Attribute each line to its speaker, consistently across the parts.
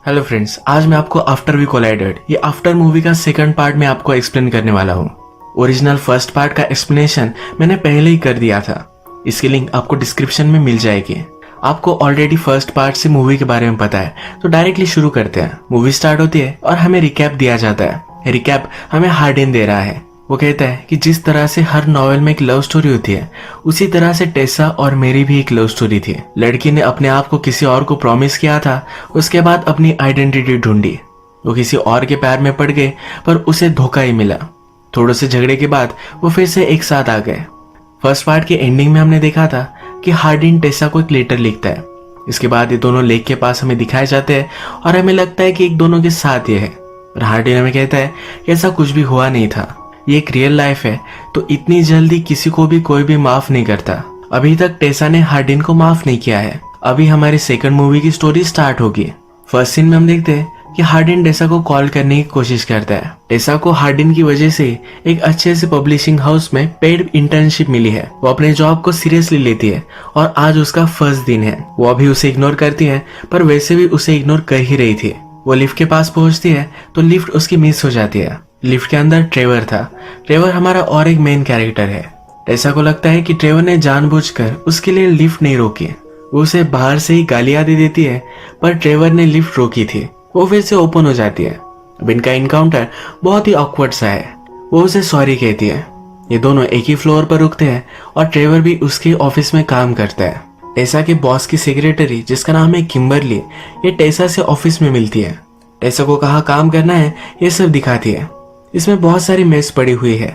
Speaker 1: Hello friends, आज मैं आपको आफ्टर वी कोलाइडेड ये आफ्टर मूवी का सेकंड पार्ट में आपको एक्सप्लेन करने वाला हूँ। ओरिजिनल फर्स्ट पार्ट का एक्सप्लेनेशन मैंने पहले ही कर दिया था। इसकी लिंक आपको डिस्क्रिप्शन में मिल जाएगी। आपको ऑलरेडी फर्स्ट पार्ट से मूवी के बारे में पता है, तो डायरेक्टली शुरू करते हैं। मूवी स्टार्ट होती है और हमें रिकैप दिया जाता है। रिकैप हमें हार्डिन दे रहा है। वो कहता है कि जिस तरह से हर नॉवेल में एक लव स्टोरी होती है, उसी तरह से टेसा और मेरी भी एक लव स्टोरी थी। लड़की ने अपने आप को किसी और को प्रॉमिस किया था, उसके बाद अपनी आइडेंटिटी ढूंढी। वो किसी और के प्यार में पड़ गए, पर उसे धोखा ही मिला। थोड़े से झगड़े के बाद वो फिर से एक साथ आ गए। फर्स्ट पार्ट के एंडिंग में हमने देखा था कि हार्डिन टेसा को एक लेटर लिखता है। इसके बाद ये दोनों लेक के पास हमें दिखाए जाते हैं और हमें लगता है कि एक दोनों के साथ ये है। और हार्डिन हमें कहता है कि ऐसा कुछ भी हुआ नहीं था, ये एक रियल लाइफ है, तो इतनी जल्दी किसी को भी कोई भी माफ नहीं करता। अभी तक टेसा ने हार्डिन को माफ नहीं किया है। अभी हमारी सेकंड मूवी की स्टोरी स्टार्ट होगी। फर्स्ट सीन में हम देखते हैं कि हार्डिन टेसा को कॉल करने की कोशिश करता है। टेसा को हार्डिन की वजह से एक अच्छे से पब्लिशिंग हाउस में पेड इंटर्नशिप मिली है। वो अपने जॉब को सीरियसली लेती है और आज उसका फर्स्ट दिन है। वो अभी उसे इग्नोर करती है, पर वैसे भी उसे इग्नोर कर ही रही थी। वो लिफ्ट के पास पहुंचती है तो लिफ्ट उसकी मिस हो जाती है। लिफ्ट के अंदर ट्रेवर था। ट्रेवर हमारा और एक मेन कैरेक्टर है। टेसा को लगता है कि ट्रेवर ने जानबूझकर उसके लिए लिफ्ट नहीं रोकी। वो उसे बाहर से ही गालियां दे देती है, पर ट्रेवर ने लिफ्ट रोकी थी। वो फिर से ओपन हो जाती है। अब इनका इनकाउंटर बहुत ही ऑकवर्ड सा है। वो उसे सॉरी कहती है। ये दोनों एक ही फ्लोर पर रुकते हैं और ट्रेवर भी उसके ऑफिस में काम करता है। टेसा के बॉस की सेक्रेटरी, जिसका नाम है किम्बरली, ये टेसा से ऑफिस में मिलती है। टेसा को कहाँ काम करना है ये सब दिखाती है। इसमें बहुत सारी मेस पड़ी हुई है।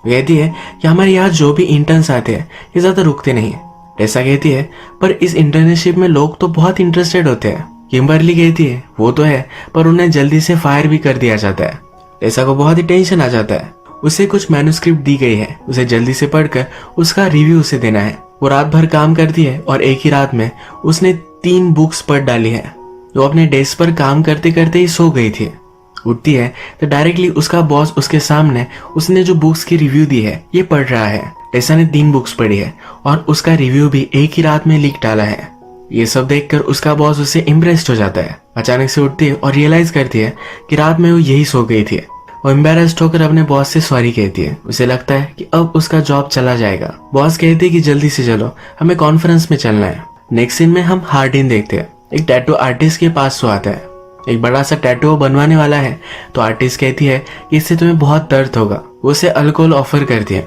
Speaker 1: कहती है कि हमारे यहाँ जो भी इंटर्न्स आते हैं ये ज्यादा रुकते नहीं। टेसा कहती है पर इस इंटर्नशिप में लोग तो बहुत इंटरेस्टेड होते हैं। किम्बरली कहती है वो तो है, पर उन्हें जल्दी से फायर भी कर दिया जाता है। टेसा को बहुत ही टेंशन आ जाता है। उसे कुछ मैन्युस्क्रिप्ट दी गई है, उसे जल्दी से पढ़कर उसका रिव्यू उसे देना है। वो रात भर काम करती है और एक ही रात में उसने 3 बुक्स पढ़ डाली है। वो अपने डेस्क पर काम करते करते ही सो गई थी। उठती है तो डायरेक्टली उसका बॉस उसके सामने उसने जो बुक्स की रिव्यू दी है ये पढ़ रहा है। टेसा ने 3 बुक्स पढ़ी है और उसका रिव्यू भी एक ही रात में लिख डाला है। ये सब देखकर उसका बॉस उससे इम्प्रेस्ड हो जाता है। अचानक से उठती है और रियलाइज करती है कि रात में वो यही सो गई थी। वो एम्बेरेस्ड होकर अपने बॉस से सॉरी कहती है। उसे लगता है कि अब उसका जॉब चला जाएगा। बॉस कहते हैं कि जल्दी से चलो, हमें कॉन्फ्रेंस में चलना है। नेक्स्ट सीन में हम हार्डिन देखते हैं। एक टैटू आर्टिस्ट के पास वो आता है। एक बड़ा सा टैटू बनवाने वाला है, तो आर्टिस्ट कहती है कि इससे तुम्हें बहुत दर्द होगा। वो उसे अल्कोहल ऑफर करती है।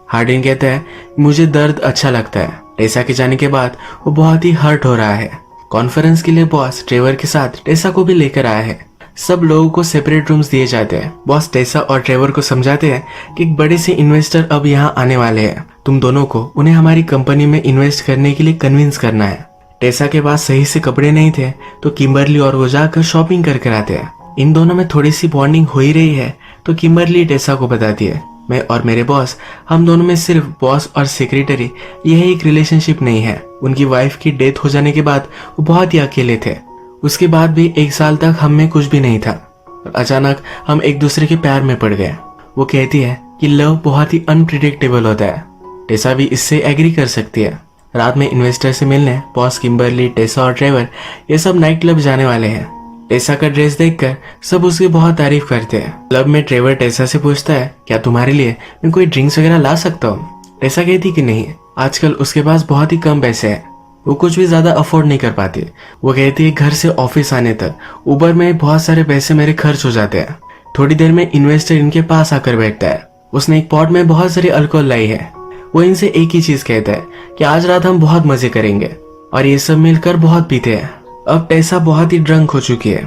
Speaker 1: हार्डिन कहता है मुझे दर्द अच्छा लगता है। टेसा के जाने के बाद वो बहुत ही हर्ट हो रहा है। कॉन्फ्रेंस के लिए बॉस ट्रेवर के साथ टेसा को भी लेकर आया है। सब लोगों को सेपरेट रूम्स दिए जाते हैं। बॉस टेसा और ट्रेवर को समझाते हैं कि एक बड़े से इन्वेस्टर अब यहाँ आने वाले हैं। तुम दोनों को उन्हें हमारी कंपनी में इन्वेस्ट करने के लिए कन्विंस करना है। टेसा के पास सही से कपड़े नहीं थे, तो किम्बरली और वो जाकर शॉपिंग कर आते हैं। इन दोनों में थोड़ी सी बॉन्डिंग हो ही रही है, तो किम्बरली टेसा को बताती है मैं और मेरे बॉस, हम दोनों में सिर्फ बॉस और सेक्रेटरी, यह एक रिलेशनशिप नहीं है। उनकी वाइफ की डेथ हो जाने के बाद वो बहुत ही अकेले थे। उसके बाद भी 1 साल तक हम में कुछ भी नहीं था। अचानक हम एक दूसरे के प्यार में पड़ गए। वो कहती है कि लव बहुत ही अनप्रिडिक्टेबल होता है। टेसा भी इससे एग्री कर सकती है। रात में इन्वेस्टर से मिलने बॉस, किम्बरली, टेसा और ट्रेवर ये सब नाइट क्लब जाने वाले हैं। टेसा का ड्रेस देखकर सब उसकी बहुत तारीफ करते हैं। क्लब में ट्रेवर टेसा से पूछता है क्या तुम्हारे लिए मैं कोई ड्रिंक्स वगैरह ला सकता हूँ। टेसा कहती कि नहीं, आजकल उसके पास बहुत ही कम पैसे हैं, वो कुछ भी ज्यादा अफोर्ड नहीं कर पाती। वो कहती है घर से ऑफिस आने तक उबर में बहुत सारे पैसे मेरे खर्च हो जाते हैं। थोड़ी देर में इन्वेस्टर इनके पास आकर बैठता है। उसने एक पॉट में बहुत सारी अल्कोहल लाई है। वो इनसे एक ही चीज कहता है कि आज रात हम बहुत मजे करेंगे, और ये सब मिलकर बहुत पीते हैं। अब टेसा बहुत ही ड्रंक हो चुकी है।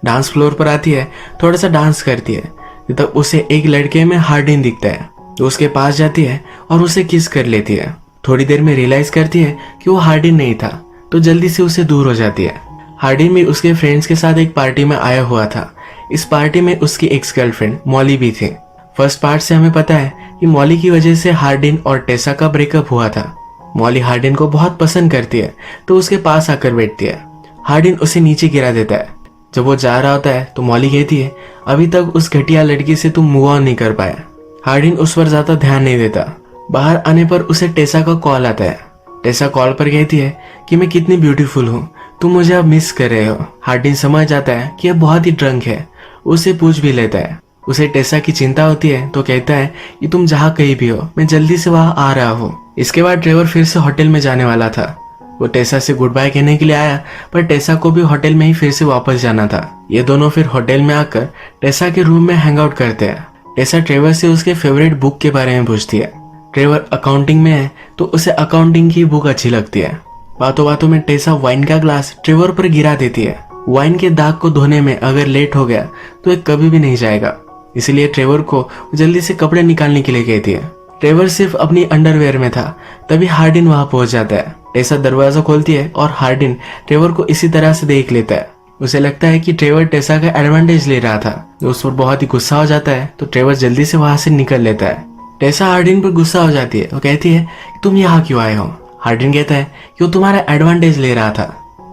Speaker 1: डांस फ्लोर पर आती है, थोड़ा सा डांस करती है, तब उसे एक लड़के में हार्डिन दिखता है। तो उसके पास जाती है और उसे किस कर लेती है। थोड़ी देर में रियलाइज करती है कि वो हार्डिन नहीं था, तो जल्दी से उसे दूर हो जाती है। हार्डिन भी उसके फ्रेंड्स के साथ एक पार्टी में आया हुआ था। इस पार्टी में उसकी एक्स गर्लफ्रेंड मॉली भी थी। फर्स्ट पार्ट से हमें पता है कि मॉली की वजह से हार्डिन और टेसा का ब्रेकअप हुआ था। मॉली हार्डिन को बहुत पसंद करती है, तो उसके पास आकर बैठती है। हार्डिन उसे नीचे गिरा देता है। जब वो जा रहा होता है तो मॉली कहती है अभी तक उस घटिया लड़की से तुम मूव ऑन नहीं कर पाया। हार्डिन उस पर ज्यादा ध्यान नहीं देता। बाहर आने पर उसे टेसा का कॉल आता है। टेसा कॉल पर कहती है कि मैं कितनी ब्यूटीफुल हूँ, तुम मुझे अब मिस कर रहे हो। हार्डिन समझ जाता है कि यह बहुत ही ड्रंक है, उसे पूछ भी लेता है। उसे टेसा की चिंता होती है तो कहता है कि तुम जहाँ कहीं भी हो, मैं जल्दी से वहां आ रहा हूँ। इसके बाद ट्रेवर फिर से होटल में जाने वाला था। वो टेसा से गुड बाय कहने के लिए आया, पर टेसा को भी होटल में ही फिर से वापस जाना था। ये दोनों फिर होटल में आकर टेसा के रूम में हैंग आउट करते हैं। टेसा ट्रेवर से उसके फेवरेट बुक के बारे में पूछती है। ट्रेवर अकाउंटिंग में है तो उसे अकाउंटिंग की बुक अच्छी लगती है। बातों बातों में टेसा वाइन का ग्लास ट्रेवर पर गिरा देती है। वाइन के दाग को धोने में अगर लेट हो गया तो ये कभी भी नहीं जाएगा, इसलिए ट्रेवर को जल्दी से कपड़े निकालने के लिए कहती है। ट्रेवर सिर्फ अपनी अंडरवेयर में था, तभी हार्डिन वहां पहुंच जाता है। टेसा दरवाजा खोलती है और हार्डिन ट्रेवर को इसी तरह से देख लेता है। उसे लगता है कि ट्रेवर टेसा का एडवांटेज ले रहा था, जो उस पर बहुत ही गुस्सा हो जाता है, तो ट्रेवर जल्दी से वहां से निकल लेता है। टेसा हार्डिन पर गुस्सा हो जाती है और कहती है कि तुम यहाँ क्यों आए हो। हार्डिन कहता है कि वो तुम्हारा एडवांटेज ले रहा था,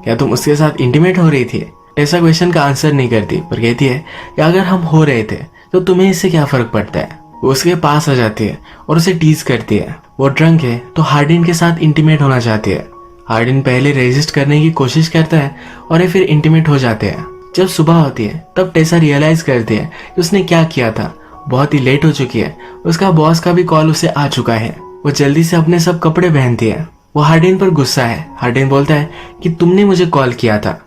Speaker 1: क्या तुम उसके साथ इंटीमेट हो रही थी। टेसा क्वेश्चन का आंसर नहीं करती, पर कहती है कि अगर हम हो रहे थे तो तुम्हें इससे क्या फर्क पड़ता है। वो उसके पास आ जाती है और उसे टीज करती है। वो ड्रंक है तो हार्डिन के साथ इंटीमेट होना चाहती है। हार्डिन पहले रेजिस्ट करने की कोशिश करता है और ये फिर इंटीमेट हो जाते हैं। जब सुबह होती है तब टेसा रियलाइज करती है कि उसने क्या किया था। बहुत ही लेट हो चुकी है, उसका बॉस का भी कॉल उसे आ चुका है। वो जल्दी से अपने सब कपड़े पहनती है। वो हार्डिन पर गुस्सा है। हार्डिन बोलता है कि तुमने मुझे कॉल किया था।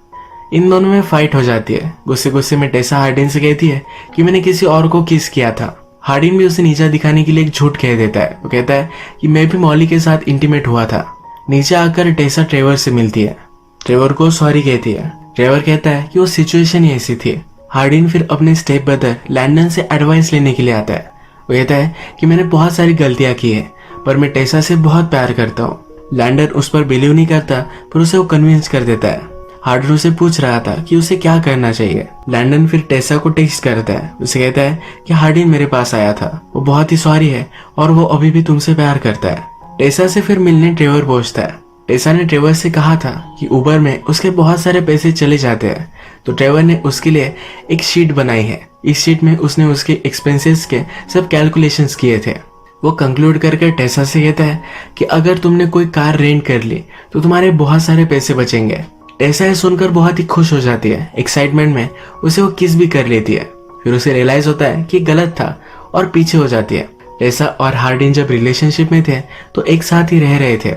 Speaker 1: इन दोनों में फाइट हो जाती है। गुस्से गुस्से में टेसा हार्डिन से कहती है कि मैंने किसी और को किस किया था। हार्डिन भी उसे नीचा दिखाने के लिए एक झूठ कह देता है। वो कहता है कि मैं भी मॉली के साथ इंटीमेट हुआ था। नीचे आकर टेसा ट्रेवर से मिलती है। ट्रेवर को सॉरी कहती है। ट्रेवर कहता है कि वो सिचुएशन ही ऐसी थी। हार्डिन फिर अपने स्टेप ब्रदर लैंडन से एडवाइस लेने के लिए आता है। वो कहता है कि मैंने बहुत सारी गलतियां की है, पर मैं टेसा से बहुत प्यार करता हूँ। लैंडन उस पर बिलीव नहीं करता, पर उसे वो कन्विंस कर देता है। हार्डिन उसे पूछ रहा था कि उसे क्या करना चाहिए। लैंडन फिर टेसा को टेक्स्ट करता है। उसे कहता है कि हार्डिन मेरे पास आया था, वो बहुत ही सॉरी है और वो अभी भी तुमसे प्यार करता है। टेसा से फिर मिलने ट्रेवर पहुंचता है। टेसा ने ट्रेवर से कहा था कि उबर में उसके बहुत सारे पैसे चले जाते हैं, तो ट्रेवर ने उसके लिए एक शीट बनाई है। इस शीट में उसने उसके एक्सपेंसेस के सब कैलकुलेशंस किए थे। वो कंक्लूड करके टेसा से कहता है कि अगर तुमने कोई कार रेंट कर ली तो तुम्हारे बहुत सारे पैसे बचेंगे। टेसा ये सुनकर बहुत ही खुश हो जाती है। एक्साइटमेंट में उसे वो किस भी कर लेती है। फिर उसे रियलाइज होता है कि गलत था और पीछे हो जाती है। टेसा और हार्डिन जब रिलेशनशिप में थे तो एक साथ ही रह रहे थे।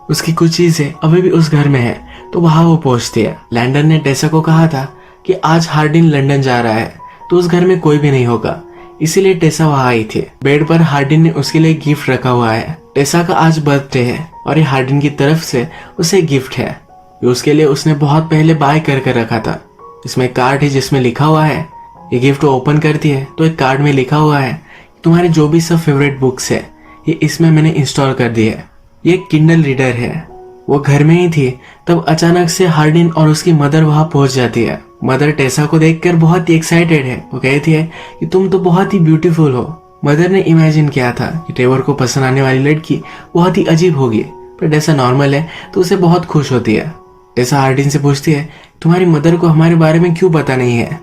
Speaker 1: उसकी कुछ चीजें अभी भी उस घर में है, तो वहां वो पहुंचती है। लैंडन ने टेसा को कहा था कि आज हार्डिन लंदन जा रहा है तो उस घर में कोई भी नहीं होगा, इसीलिए टेसा वहां आई थी। बेड पर हार्डिन ने उसके लिए गिफ्ट रखा हुआ है। टेसा का आज बर्थडे है और ये हार्डिन की तरफ से उसे गिफ्ट है। ये उसके लिए उसने बहुत पहले बाय कर रखा था। इसमें कार्ड है जिसमें लिखा हुआ है। ये गिफ्ट ओपन करती है तो एक कार्ड में लिखा हुआ है तुम्हारे जो भी सब फेवरेट बुक्स है ये इसमें मैंने इंस्टॉल कर दी है। ये किंडल रीडर है। वो घर में ही थी तब अचानक से हार्डिन और उसकी मदर वहां पहुंच जाती है। मदर टेसा को देखकर बहुत ही एक्साइटेड है। वो कहती है कि तुम तो बहुत ही ब्यूटीफुल हो। मदर ने इमेजिन किया था कि ट्रेवर को पसंद आने वाली लड़की बहुत ही अजीब होगी, पर टेसा नॉर्मल है तो उसे बहुत खुश होती है। टेसा हार्डिन से पूछती है तुम्हारी मदर को हमारे बारे में क्यों पता नहीं है।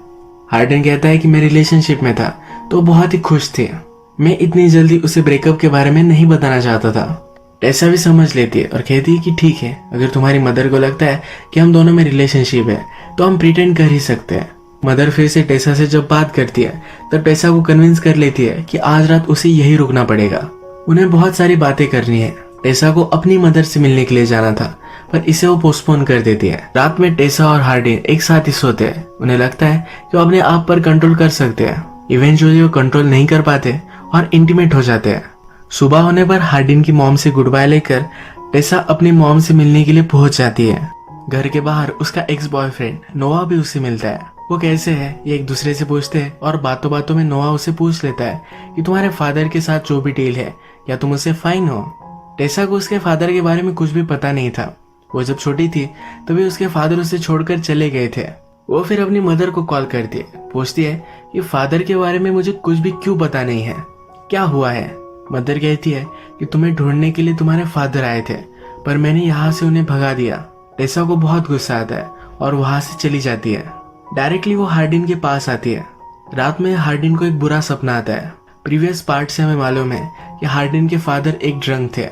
Speaker 1: हार्डिन कहता है कि मैं रिलेशनशिप में था तो बहुत ही खुश थी, मैं इतनी जल्दी उसे ब्रेकअप के बारे में नहीं बताना चाहता था। टेसा भी समझ लेती है और कहती है कि ठीक है, अगर तुम्हारी मदर को लगता है कि हम दोनों में रिलेशनशिप है तो हम प्रिटेंड कर ही सकते हैं। मदर फिर से टेसा से जब बात करती है तब टेसा को कन्विंस कर लेती है कि आज रात उसे यही रुकना पड़ेगा। उन्हें बहुत सारी बातें करनी है। टेसा को अपनी मदर से मिलने के लिए जाना था, पर इसे वो पोस्टपोन कर देती है। रात में टेसा और हार्डिन एक साथ ही सोते हैं। उन्हें लगता है कि वो अपने आप पर कंट्रोल कर सकते हैं। इवेंचुअली वो कंट्रोल नहीं कर पाते और इंटीमेट हो जाते हैं। सुबह होने पर हार्डिन की मॉम से गुड बाय लेकर टेसा अपनी मॉम से मिलने के लिए पहुंच जाती है। घर के बाहर उसका एक्स बॉयफ्रेंड नोआ भी उससे मिलता है। वो कैसे है ये एक दूसरे से पूछते हैं और बातों बातों में नोआ उसे पूछ लेता है कि तुम्हारे फादर के साथ जो भी डील है क्या तुम उससे फाइन हो। टेसा को उसके फादर के बारे में कुछ भी पता नहीं था। वो जब छोटी थी तभी उसके फादर उसे छोड़कर चले गए थे। वो फिर अपनी मदर को कॉल करती है, पूछती है कि फादर के बारे में मुझे कुछ भी क्यों पता नहीं है, क्या हुआ है। मदर कहती है कि तुम्हें ढूंढने के लिए तुम्हारे फादर आए थे, पर मैंने यहाँ से उन्हें भगा दिया। टेसा को बहुत गुस्सा आता है और वहां से चली जाती है। डायरेक्टली वो हार्डिन के पास आती है। रात में हार्डिन को एक बुरा सपना आता है। प्रीवियस पार्ट से हमें मालूम है कि हार्डिन के फादर एक ड्रंक थे।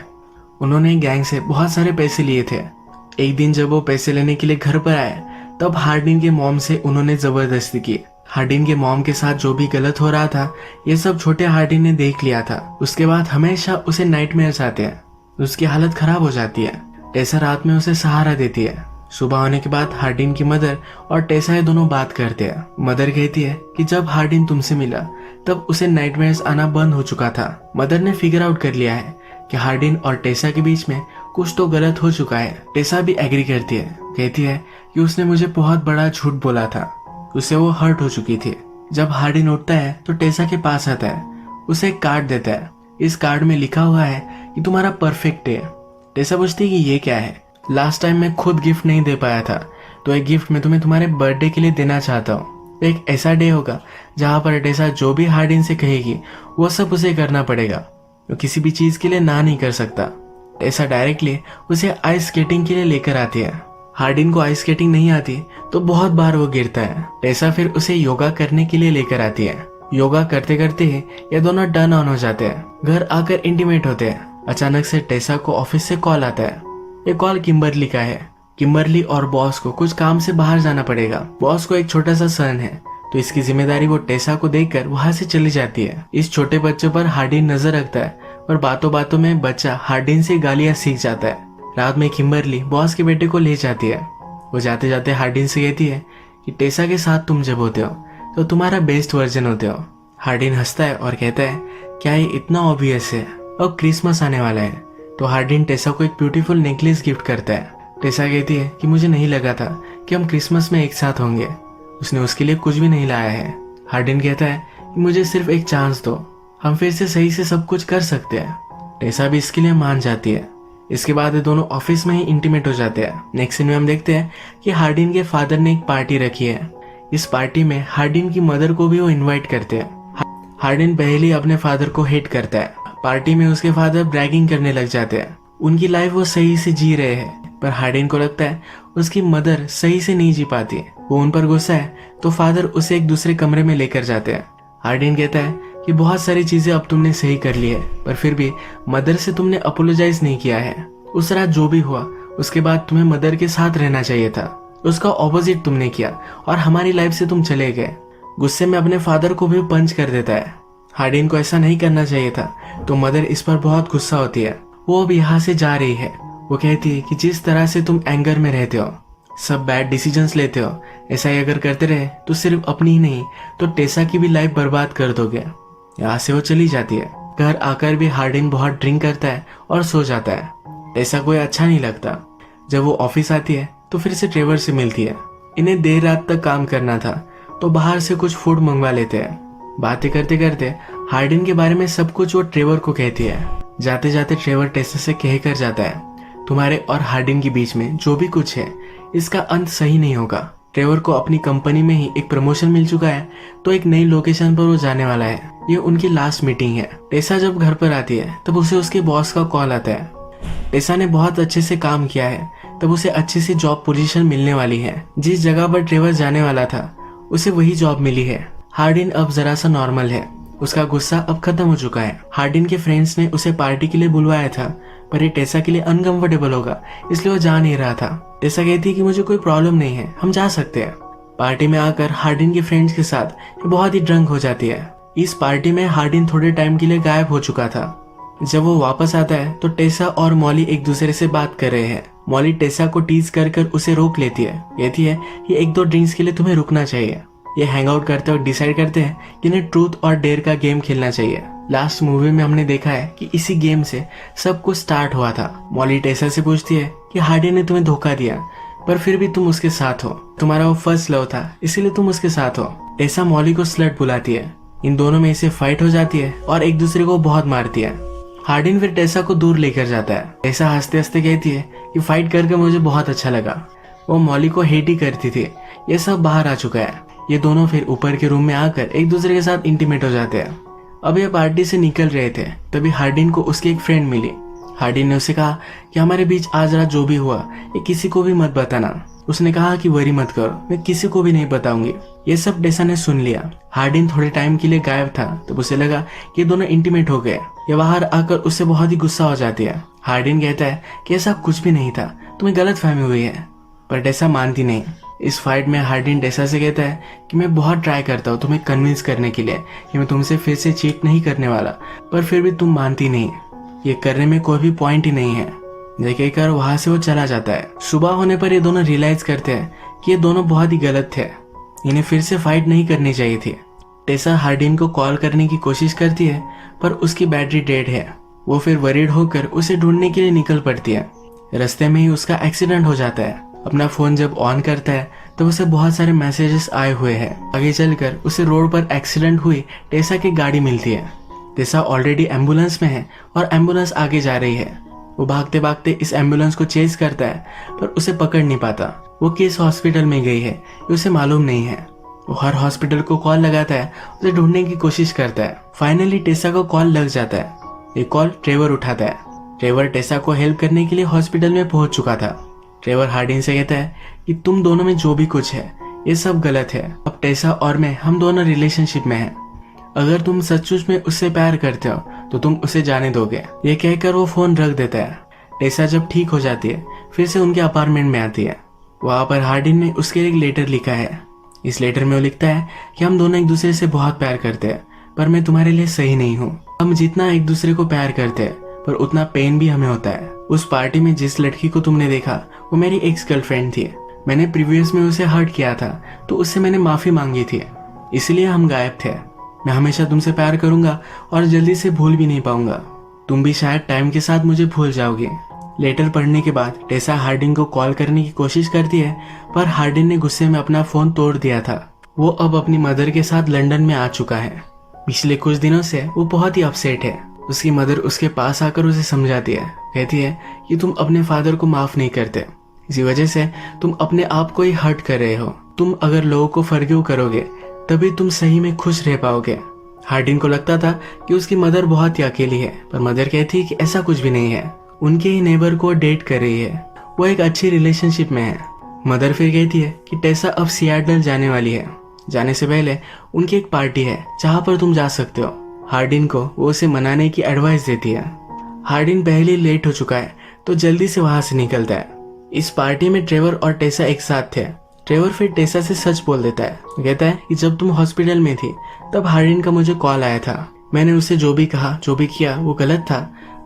Speaker 1: उन्होंने गैंग से बहुत सारे पैसे लिए थे। एक दिन जब वो पैसे लेने के लिए घर पर आए तब हार्डिन के मॉम से उन्होंने जबरदस्ती की। हार्डिन के मॉम के साथ जो भी गलत हो रहा था ये सब छोटे हार्डिन ने देख लिया था। उसके बाद हमेशा उसे नाइटमेयर्स आते हैं। उसकी हालत खराब हो जाती है। टेसा रात में उसे सहारा देती है। सुबह होने के बाद हार्डिन की मदर और टेसा ये दोनों बात करते हैं। मदर कहती है कि जब हार्डिन तुमसे मिला तब उसे नाइटमेयर्स आना बंद हो चुका था। मदर ने फिगर आउट कर लिया है कि हार्डिन और टेसा के बीच में कुछ तो गलत हो चुका है। टेसा भी एग्री करती है, कहती है कि उसने मुझे बहुत बड़ा झूठ बोला था। उसे वो हर्ट हो चुकी थी। जब हार्डिन उठता है तो टेसा के पास आता है, उसे एक कार्ड देता है। इस कार्ड में लिखा हुआ है कि तुम्हारा परफेक्ट है। टेसा पूछती है कि ये क्या है। लास्ट टाइम मैं खुद गिफ्ट नहीं दे पाया था, तो एक गिफ्ट मैं तुम्हें तुम्हारे बर्थडे के लिए देना चाहता हूँ। एक ऐसा डे होगा जहाँ पर टेसा जो भी हार्डिन से कहेगी वो सब उसे करना पड़ेगा। वो किसी भी चीज के लिए ना नहीं कर सकता। टेसा डायरेक्टली उसे आइस स्केटिंग के लिए लेकर आती है। हार्डिन को आइस स्केटिंग नहीं आती तो बहुत बार वो गिरता है। टेसा फिर उसे योगा करने के लिए लेकर आती है। योगा करते करते ही ये दोनों टर्न ऑन हो जाते हैं। घर आकर इंटीमेट होते हैं। अचानक से टेसा को ऑफिस से कॉल आता है। ये कॉल किम्बरली का है। किम्बरली और बॉस को कुछ काम से बाहर जाना पड़ेगा। बॉस को एक छोटा सा सन है तो इसकी जिम्मेदारी वो टेसा को देकर वहां से चली जाती है। इस छोटे बच्चे पर हार्डिन नजर रखता है और बातों बातों में बच्चा हार्डिन से गालियां सीख जाता है। रात में किम्बरली बॉस के बेटे को ले जाती है। वो जाते जाते हार्डिन से कहती है कि टेसा के साथ तुम जब होते हो तो तुम्हारा बेस्ट वर्जन होते हो। हार्डिन हंसता है और कहता है क्या ये इतना ऑब्वियस है। अब क्रिसमस आने वाला है तो हार्डिन टेसा को एक ब्यूटीफुल नेकलेस गिफ्ट करता है। टेसा कहती है कि मुझे नहीं लगा था कि हम क्रिसमस में एक साथ होंगे। उसने उसके लिए कुछ भी नहीं लाया है। हार्डिन कहता है कि मुझे सिर्फ एक चांस दो, हम फिर से सही से सब कुछ कर सकते हैं। टेसा भी इसके लिए मान जाती है। इसके बाद ये दोनों ऑफिस में ही इंटीमेट हो जाते हैं। नेक्स्ट सीन में हम देखते हैं कि हार्डिन के फादर ने एक पार्टी रखी है। इस पार्टी में हार्डिन की मदर को भी वो इनवाइट करते हैं। हार्डिन पहले ही अपने फादर को हेट करता है। पार्टी में उसके फादर ब्रैगिंग करने लग जाते हैं। उनकी लाइफ वो सही से जी रहे हैं, पर हार्डिन को लगता है उसकी मदर सही से नहीं जी पाती। वो उन पर गुस्सा है तो फादर उसे एक दूसरे कमरे में लेकर जाते हैं। हार्डिन कहता है कि बहुत सारी चीजें अब तुमने सही कर ली है, पर फिर भी मदर से तुमने अपोलोजाइज नहीं किया है। उस रात जो भी हुआ उसके बाद तुम्हें मदर के साथ रहना चाहिए था। उसका ऑपोजिट तुमने किया और हमारी लाइफ से तुम चले गए। गुस्से में अपने फादर को भी पंच कर देता है। हार्डिन को ऐसा नहीं करना चाहिए था तो मदर इस पर बहुत गुस्सा होती है। वो अब यहाँ से जा रही है। वो कहती है कि जिस तरह से तुम एंगर में रहते हो, सब बैड डिसीजंस लेते हो, ऐसा ही अगर करते रहे तो सिर्फ अपनी ही नहीं तो टेसा की भी लाइफ बर्बाद कर दोगे। यहाँ से वो चली जाती है। घर आकर भी हार्डिन बहुत ड्रिंक करता है और सो जाता है। टेसा कोई अच्छा नहीं लगता। जब वो ऑफिस आती है तो फिर से ट्रेवर से मिलती है। इन्हें देर रात तक काम करना था तो बाहर से कुछ फूड मंगवा लेते हैं। बातें करते करते हार्डिन के बारे में सब कुछ वो ट्रेवर को कहती है। जाते जाते ट्रेवर टेसा से कह कर जाता है तुम्हारे और हार्डिन के बीच में जो भी कुछ है इसका अंत सही नहीं होगा। ट्रेवर को अपनी कंपनी में ही एक प्रमोशन मिल चुका है तो एक नई लोकेशन पर वो जाने वाला है। ये उनकी लास्ट मीटिंग है। टेसा जब घर पर आती है तब उसे उसके बॉस का कॉल आता है। टेसा ने बहुत अच्छे से काम किया है तब उसे अच्छी सी जॉब पोजीशन मिलने वाली है। जिस जगह पर ट्रेवर जाने वाला था उसे वही जॉब मिली है। हार्डिन अब जरा सा नॉर्मल है। उसका गुस्सा अब खत्म हो चुका है। हार्डिन के फ्रेंड्स ने उसे पार्टी के लिए बुलवाया था पर ये टेसा के लिए अनकंफर्टेबल होगा इसलिए वो जा नहीं रहा था। टेसा कहती है कि मुझे कोई प्रॉब्लम नहीं है, हम जा सकते हैं। पार्टी में आकर हार्डिन के फ्रेंड्स के साथ बहुत ही ड्रंक हो जाती है। इस पार्टी में हार्डिन थोड़े टाइम के लिए गायब हो चुका था। जब वो वापस आता है तो टेसा और मॉली एक दूसरे से बात कर रहे हैं। मॉली टेसा को टीज कर कर उसे रोक लेती है। कहती है कि एक दो ड्रिंक्स के लिए तुम्हें रुकना चाहिए। ये हैंग आउट करते वक्त डिसाइड करते हैं कि इन्हें ट्रूथ और डेयर का गेम खेलना चाहिए। लास्ट मूवी में हमने देखा है कि इसी गेम से सब कुछ स्टार्ट हुआ था। मॉली टेसा से पूछती है कि हार्डिन ने तुम्हें धोखा दिया पर फिर भी तुम उसके साथ हो। तुम्हारा वो फर्स्ट लव था इसीलिए तुम उसके साथ हो। टेसा मॉली को स्लट बुलाती है। इन दोनों में इसे फाइट हो जाती है और एक दूसरे को बहुत मारती है। हार्डिन फिर टेसा को दूर लेकर जाता है। टेसा हंसते हंसते कहती है कि फाइट करके मुझे बहुत अच्छा लगा। वो मॉली को हेट ही करती थी। ये सब बाहर आ चुका है। ये दोनों फिर ऊपर के रूम में आकर एक दूसरे के साथ इंटीमेट हो जाते हैं। अब ये पार्टी से निकल रहे थे तभी हार्डिन को उसकी एक फ्रेंड मिली। हार्डिन ने उसे कहा कि हमारे बीच आज रात जो भी हुआ ये किसी को भी मत बताना। उसने कहा कि वरी मत करो, मैं किसी को भी नहीं बताऊंगी। ये सब टेसा ने सुन लिया। हार्डिन थोड़े टाइम के लिए गायब था, तब उसे लगा कि दोनों इंटीमेट हो गए। ये बाहर आकर उससे बहुत ही गुस्सा हो जाती है। हार्डिन कहता है कि ऐसा कुछ भी नहीं था, तुम्हें गलत फहमी हुई है, पर टेसा मानती नहीं। इस फाइट में हार्डिन टेसा से कहता है कि मैं बहुत ट्राई करता हूँ तुम्हें कन्विंस करने के लिए कि मैं तुमसे फिर से चीट नहीं करने वाला, पर फिर भी तुम मानती नहीं। ये करने में कोई भी पॉइंट ही नहीं है। ये कहकर वहां से वो चला जाता है। सुबह होने पर ये दोनों रियलाइज करते हैं कि ये दोनों बहुत ही गलत थे, इन्हें फिर से फाइट नहीं करनी चाहिए थी। टेसा हार्डिन को कॉल करने की कोशिश करती है, पर उसकी बैटरी डेड है। वो फिर वरीड होकर उसे ढूंढने के लिए निकल पड़ती है। रास्ते में ही उसका एक्सीडेंट हो जाता है। अपना फोन जब ऑन करता है तो उसे बहुत सारे मैसेजेस आए हुए हैं। आगे चलकर उसे रोड पर एक्सीडेंट हुई टेसा की गाड़ी मिलती है। टेसा ऑलरेडी एम्बुलेंस में है और एम्बुलेंस आगे जा रही है। वो भागते भागते इस एम्बुलेंस को चेज करता है, पर उसे पकड़ नहीं पाता। वो किस हॉस्पिटल में गई है ये उसे मालूम नहीं है। वो हर हॉस्पिटल को कॉल लगाता है, उसे ढूंढने की कोशिश करता है। फाइनली टेसा को कॉल लग जाता है। ये कॉल ट्रेवर उठाता है। ट्रेवर टेसा को हेल्प करने के लिए हॉस्पिटल में पहुंच चुका था। ट्रेवर हार्डिन से कहता है कि तुम दोनों में जो भी कुछ है ये सब गलत है। अब टेसा और मैं हम दोनों रिलेशनशिप में हैं। अगर तुम सचमुच में उससे प्यार करते हो तो तुम उसे जाने दोगे। ये कहकर वो फोन रख देता है। टेसा जब ठीक हो जाती है फिर से उनके अपार्टमेंट में आती है। वहां पर हार्डिन ने उसके लिए एक लेटर लिखा है। इस लेटर में वो लिखता है कि हम दोनों एक दूसरे से बहुत प्यार करते हैं, पर मैं तुम्हारे लिए सही नहीं हूँ। हम जितना एक दूसरे को प्यार करते हैं पर उतना पेन भी हमें होता है। उस पार्टी में जिस लड़की को तुमने देखा वो मेरी एक्स गर्लफ्रेंड थी। मैंने प्रीवियस में उसे हर्ट किया था तो उससे मैंने माफी मांगी थी, इसलिए हम गायब थे। मैं हमेशा तुमसे प्यार करूंगा और जल्दी से भूल भी नहीं पाऊंगा। तुम भी शायद टाइम के साथ मुझे भूल जाओगे। लेटर पढ़ने के बाद टेसा हार्डिन को कॉल करने की कोशिश करती है, पर हार्डिन ने गुस्से में अपना फोन तोड़ दिया था। वो अब अपनी मदर के साथ लंदन में आ चुका है। पिछले कुछ दिनों से वो बहुत ही अपसेट है। उसकी मदर उसके पास आकर उसे समझाती है, कहती है कि तुम अपने फादर को माफ नहीं करते, इसी वजह से तुम अपने आप को ही हर्ट कर रहे हो। तुम अगर लोगों को फॉरगिव करोगे तभी तुम सही में खुश रह पाओगे। हार्डिन को लगता था कि उसकी मदर बहुत ही अकेली है, पर मदर कहती है कि ऐसा कुछ भी नहीं है। उनके ही नेबर को डेट कर रही है, वो एक अच्छी रिलेशनशिप में है। मदर फिर कहती है कि टेसा अब सियाटल जाने वाली है। जाने से पहले उनकी एक पार्टी है जहाँ पर तुम जा सकते हो। हार्डिन को वो उसे मनाने की एडवाइस देती है। हार्डिन पहले ही लेट हो चुका है तो जल्दी से वहां से निकलता है। इस पार्टी में ट्रेवर और टेसा एक साथ थे। ट्रेवर फिर टेसा से सच बोल देता है। कहता है कि जब तुम हॉस्पिटल में थी तब हार्डिन का मुझे कॉल आया था। मैंने उसे जो भी कहा जो भी किया वो गलत था,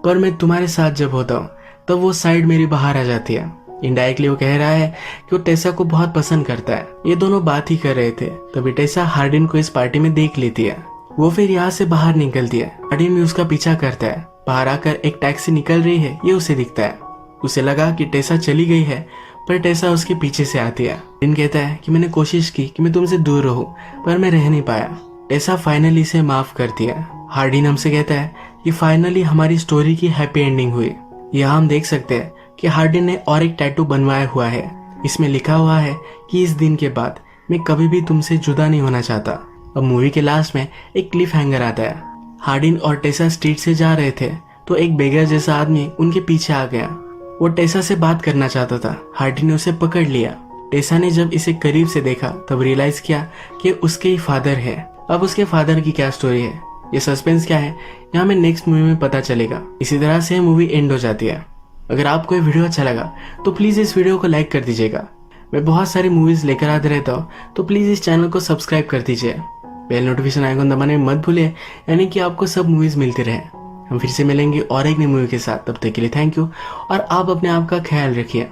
Speaker 1: पर मैं तुम्हारे साथ जब होता हूँ तब वो साइड मेरी बाहर आ जाती है। इनडायरेक्टली वो कह रहा है कि वो टेसा को बहुत पसंद करता है। ये दोनों बात ही कर रहे थे तभी टेसा हार्डिन को इस पार्टी में देख लेती है। वो फिर यहाँ से बाहर निकलती है। हार्डिन भी उसका पीछा करता है। बाहर आकर एक टैक्सी निकल रही है, ये उसे दिखता है। उसे लगा कि टेसा चली गई है, पर टेसा उसके पीछे से आती है। हार्डिन कहता है कि मैंने कोशिश की कि मैं तुमसे दूर रहूं, पर मैं रह नहीं पाया। टेसा फाइनली इसे माफ करती है। हार्डिन हमसे कहता है कि फाइनली हमारी स्टोरी की हैप्पी एंडिंग हुई। यहाँ हम देख सकते हैं कि हार्डिन ने और एक टैटू बनवाया हुआ है। इसमें लिखा हुआ है कि इस दिन के बाद मैं कभी भी तुमसे जुदा नहीं होना चाहता। अब मूवी के लास्ट में एक क्लिफ हैंगर आता है। हार्डिन और टेसा स्ट्रीट से जा रहे थे तो एक बेगर जैसा आदमी उनके पीछे आ गया। वो टेसा से बात करना चाहता था। हार्डिन ने उसे पकड़ लिया। टेसा ने जब इसे करीब से देखा तब रियलाइज किया कि उसके ही फादर है। अब उसके फादर की क्या स्टोरी है, ये सस्पेंस क्या है, यहाँ हमें नेक्स्ट मूवी में पता चलेगा। इसी तरह से मूवी एंड हो जाती है। अगर आपको ये वीडियो अच्छा लगा तो प्लीज इस वीडियो को लाइक कर दीजिएगा। मैं बहुत सारी मूवीज लेकर आते रहता हूँ, तो प्लीज इस चैनल को सब्सक्राइब कर दीजिए। बेल नोटिफिकेशन आइकन दबाने में मत भूलिए, यानी कि आपको सब मूवीज मिलती रहे। हम फिर से मिलेंगे और एक नई मूवी के साथ। तब तक के लिए थैंक यू और आप अपने आप का ख्याल रखिए।